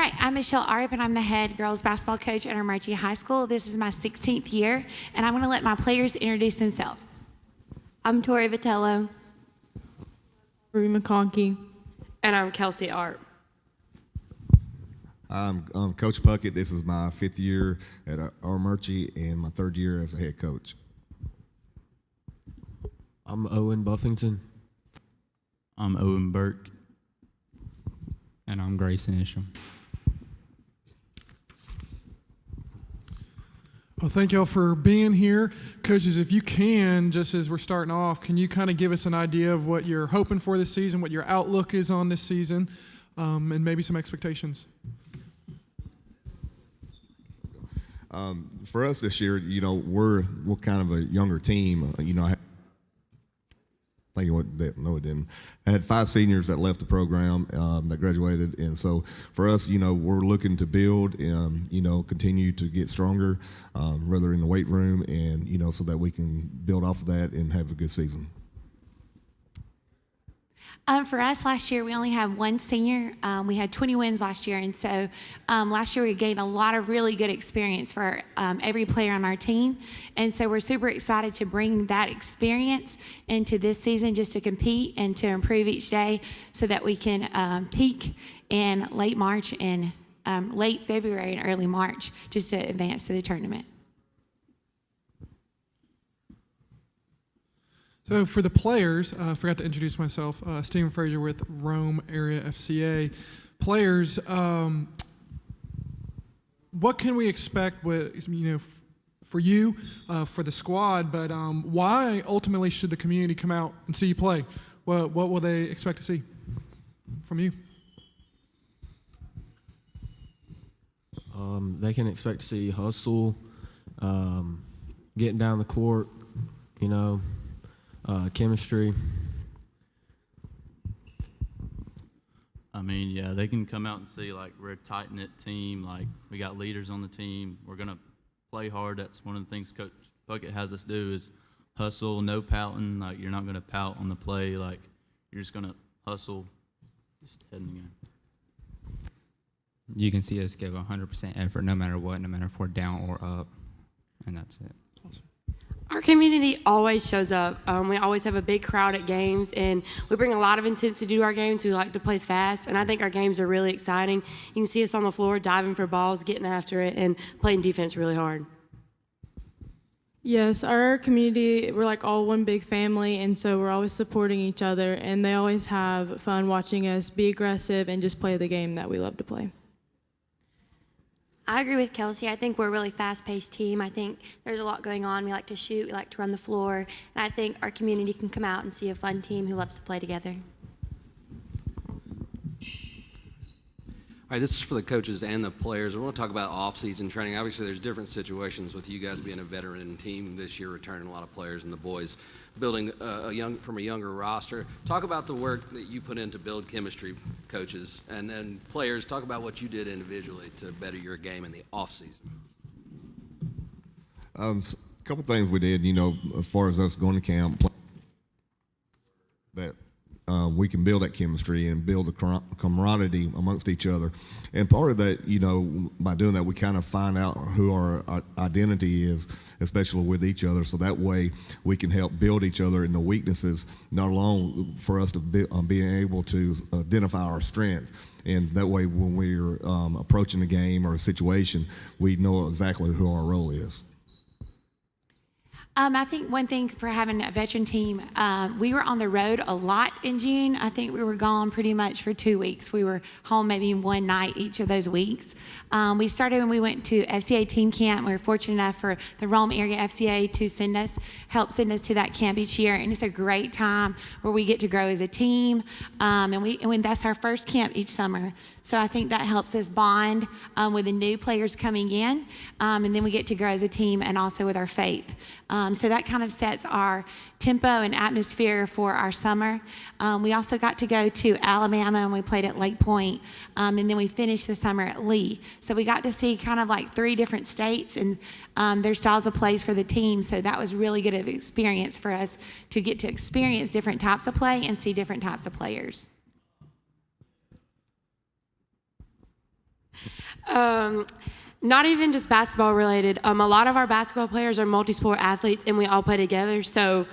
right, I'm Michelle Arp, and I'm the head girls basketball coach at Armuchee High School. This is my 16th year, and I'm going to let my players introduce themselves. I'm Tori Vitello. Marie McConkey. And I'm Kelsey Arp. I'm Coach Puckett. This is my 5th year at Armuchee and my 3rd year as a head coach. I'm Owen Buffington. I'm Owen Burke. And I'm Grayson Isham. Well, thank y'all for being here. Coaches, if you can, just as we're starting off, can you kind of give us an idea of what you're hoping for this season, what your outlook is on this season, and maybe some expectations? For us this year, we're kind of a younger team. I had 5 seniors that left the program that graduated, and so for us, we're looking to build and continue to get stronger, rather in the weight room, and so that we can build off of that and have a good season. For us last year, we only had 1 senior. We had 20 wins last year, and so last year we gained a lot of really good experience for every player on our team, and so we're super excited to bring that experience into this season just to compete and to improve each day so that we can peak in late March and late February and early March just to advance to the tournament. So for the players, I forgot to introduce myself, Stephen Frazier with Rome Area FCA. Players, what can we expect with, for you, for the squad, but why ultimately should the community come out and see you play? What will they expect to see from you? They can expect to see hustle, getting down the court, chemistry. I mean, yeah, they can come out and see, we're a tight-knit team. We got leaders on the team. We're going to play hard. That's one of the things Coach Puckett has us do is hustle, no pouting. You're not going to pout on the play. You're just going to hustle, just head in the game. You can see us give 100% effort no matter what, no matter if we're down or up, and that's it. Awesome. Our community always shows up. We always have a big crowd at games, and we bring a lot of intensity to our games. We like to play fast, and I think our games are really exciting. You can see us on the floor diving for balls, getting after it, and playing defense really hard. Yes, our community, we're all one big family, and so we're always supporting each other, and they always have fun watching us be aggressive and just play the game that we love to play. I agree with Kelsey. I think we're a really fast-paced team. I think there's a lot going on. We like to shoot. We like to run the floor. And I think our community can come out and see a fun team who loves to play together. All right, this is for the coaches and the players. I want to talk about off-season training. Obviously, there's different situations with you guys being a veteran team this year, returning a lot of players, and the boys building from a younger roster. Talk about the work that you put in to build chemistry, coaches, and then players. Talk about what you did individually to better your game in the off-season. A couple things we did, as far as us going to camp, that we can build that chemistry and build the camaraderie amongst each other. And part of that, by doing that, we kind of find out who our identity is, especially with each other, so that way we can help build each other in the weaknesses, not alone for us to being able to identify our strength. And that way when we're approaching a game or a situation, we know exactly who our role is. I think one thing for having a veteran team, we were on the road a lot in June. I think we were gone pretty much for 2 weeks. We were home maybe one night each of those weeks. We started when we went to FCA team camp. We were fortunate enough for the Rome Area FCA to help send us to that camp each year, and it's a great time where we get to grow as a team, and that's our first camp each summer. So I think that helps us bond with the new players coming in, and then we get to grow as a team and also with our faith. So that kind of sets our tempo and atmosphere for our summer. We also got to go to Alabama, and we played at Lake Point, and then we finished the summer at Lee. So we got to see kind of 3 different states and their styles of plays for the team. So that was really good of experience for us to get to experience different types of play and see different types of players. Not even just basketball related. A lot of our basketball players are multi-sport athletes, and we all play together. So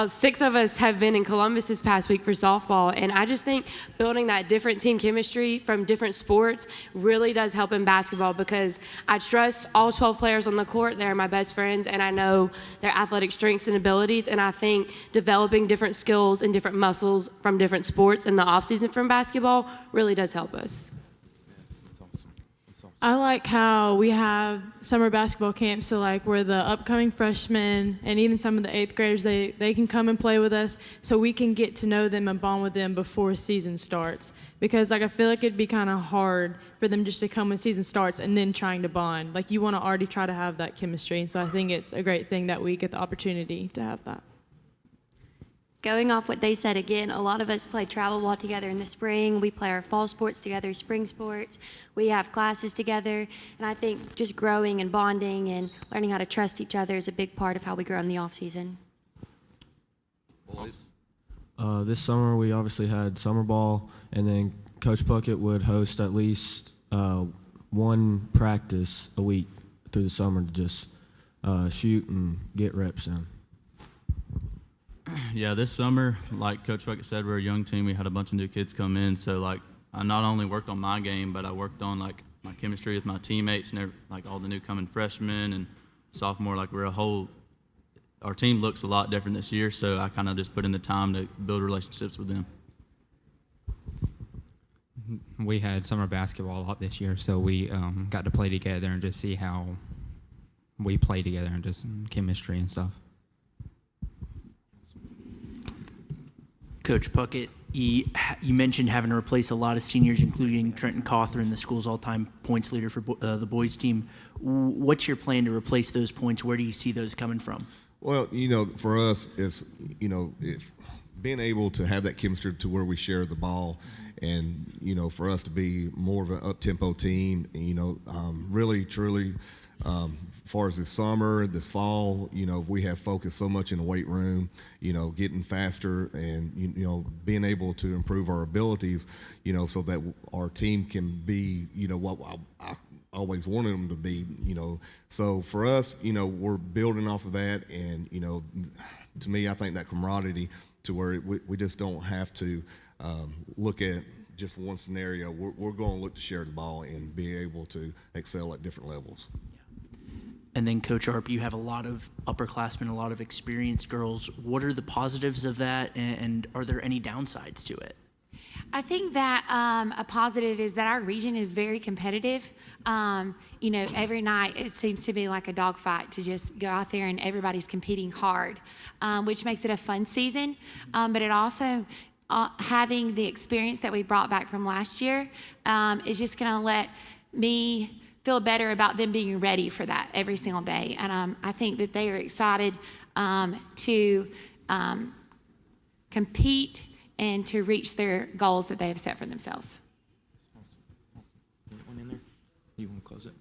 6 of us have been in Columbus this past week for softball, and I just think building that different team chemistry from different sports really does help in basketball, because I trust all 12 players on the court. They're my best friends, and I know their athletic strengths and abilities, and I think developing different skills and different muscles from different sports in the offseason from basketball really does help us. I like how we have summer basketball camps, so like where the upcoming freshmen and even some of the 8th graders, they can come and play with us, so we can get to know them and bond with them before season starts. Because like I feel like it'd be kind of hard for them just to come when season starts and then trying to bond. Like you want to already try to have that chemistry, and so I think it's a great thing that we get the opportunity to have that. Going off what they said again, a lot of us play travel ball together in the spring. We play our fall sports together, spring sports. We have classes together. And I think just growing and bonding and learning how to trust each other is a big part of how we grow in the off season. This summer we obviously had summer ball, and then Coach Puckett would host at least one practice a week through the summer to just shoot and get reps in. Yeah, this summer, like Coach Bucket said, we're a young team. We had a bunch of new kids come in, so like I not only worked on my game, but I worked on like my chemistry with my teammates and like all the new coming freshmen and sophomore. Like our team looks a lot different this year, so I kind of just put in the time to build relationships with them. We had summer basketball a lot this year, so we got to play together and just see how we play together and just chemistry and stuff. Coach Puckett, you mentioned having to replace a lot of seniors, including Trenton Cawthorn, the school's all-time points leader for the boys team. What's your plan to replace those points? Where do you see those coming from? Well, for us, it's, if being able to have that chemistry to where we share the ball and, for us to be more of an up-tempo team, really, truly, as far as this summer, this fall, we have focused so much in the weight room, getting faster and, being able to improve our abilities, so that our team can be, what I always wanted them to be, So for us, we're building off of that. And, to me, I think that camaraderie to where we just don't have to look at just one scenario. We're going to look to share the ball and be able to excel at different levels. And then, Coach Arp, you have a lot of upperclassmen, a lot of experienced girls. What are the positives of that, and are there any downsides to it? I think that a positive is that our region is very competitive. Every night it seems to be like a dogfight to just go out there and everybody's competing hard, which makes it a fun season. But it also, having the experience that we brought back from last year, is just going to let me feel better about them being ready for that every single day. And I think that they are excited to compete and to reach their goals that they have set for themselves. One in there? You want to close it?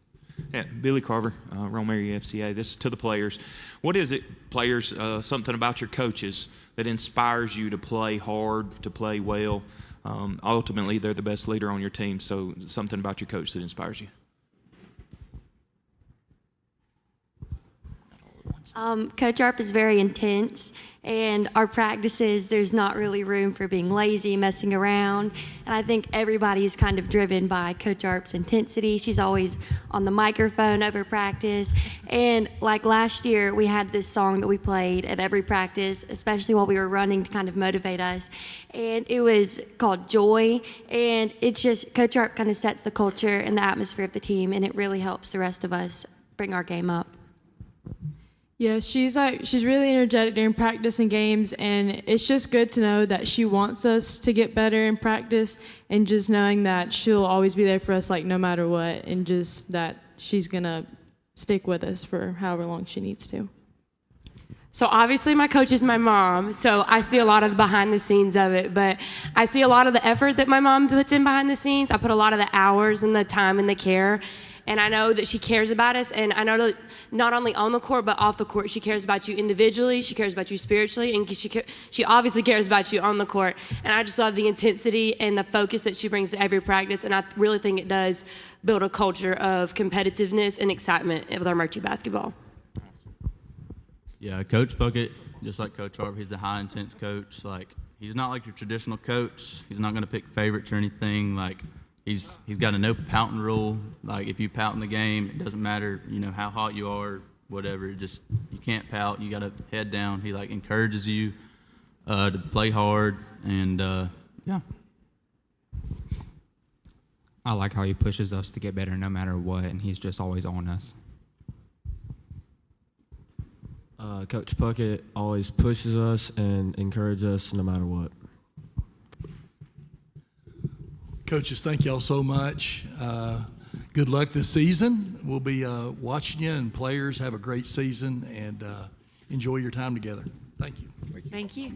Yeah, Billy Carver, Rome Area FCA. This is to the players. What is it, players, something about your coaches that inspires you to play hard, to play well? Ultimately, they're the best leader on your team, so something about your coach that inspires you. Coach Arp is very intense, and our practices, there's not really room for being lazy, messing around, and I think everybody is kind of driven by Coach Arp's intensity. She's always on the microphone over practice, and like last year, we had this song that we played at every practice, especially while we were running to kind of motivate us, and it was called Joy, and it's just, Coach Arp kind of sets the culture and the atmosphere of the team, and it really helps the rest of us bring our game up. Yeah, she's really energetic during practice and games, and it's just good to know that she wants us to get better in practice, and just knowing that she'll always be there for us, like no matter what, and just that she's gonna stick with us for however long she needs to. So obviously my coach is my mom, so I see a lot of the behind the scenes of it, but I see a lot of the effort that my mom puts in behind the scenes. I put a lot of the hours and the time and the care. And I know that she cares about us, and I know that not only on the court, but off the court, she cares about you individually, she cares about you spiritually, and she obviously cares about you on the court. And I just love the intensity and the focus that she brings to every practice, and I really think it does build a culture of competitiveness and excitement with Armuchee basketball. Yeah, Coach Puckett, just like Coach Harp, he's a high intense coach. Like, he's not like your traditional coach. He's not going to pick favorites or anything. Like, he's got a no pouting rule. Like, if you pout in the game, it doesn't matter, how hot you are, whatever. Just, you can't pout. You got to head down. He like encourages you to play hard, and yeah. I like how he pushes us to get better no matter what, and he's just always on us. Coach Puckett always pushes us and encourages us no matter what. Coaches, thank y'all so much. Good luck this season. We'll be watching you, and players have a great season, and enjoy your time together. Thank you. Thank you.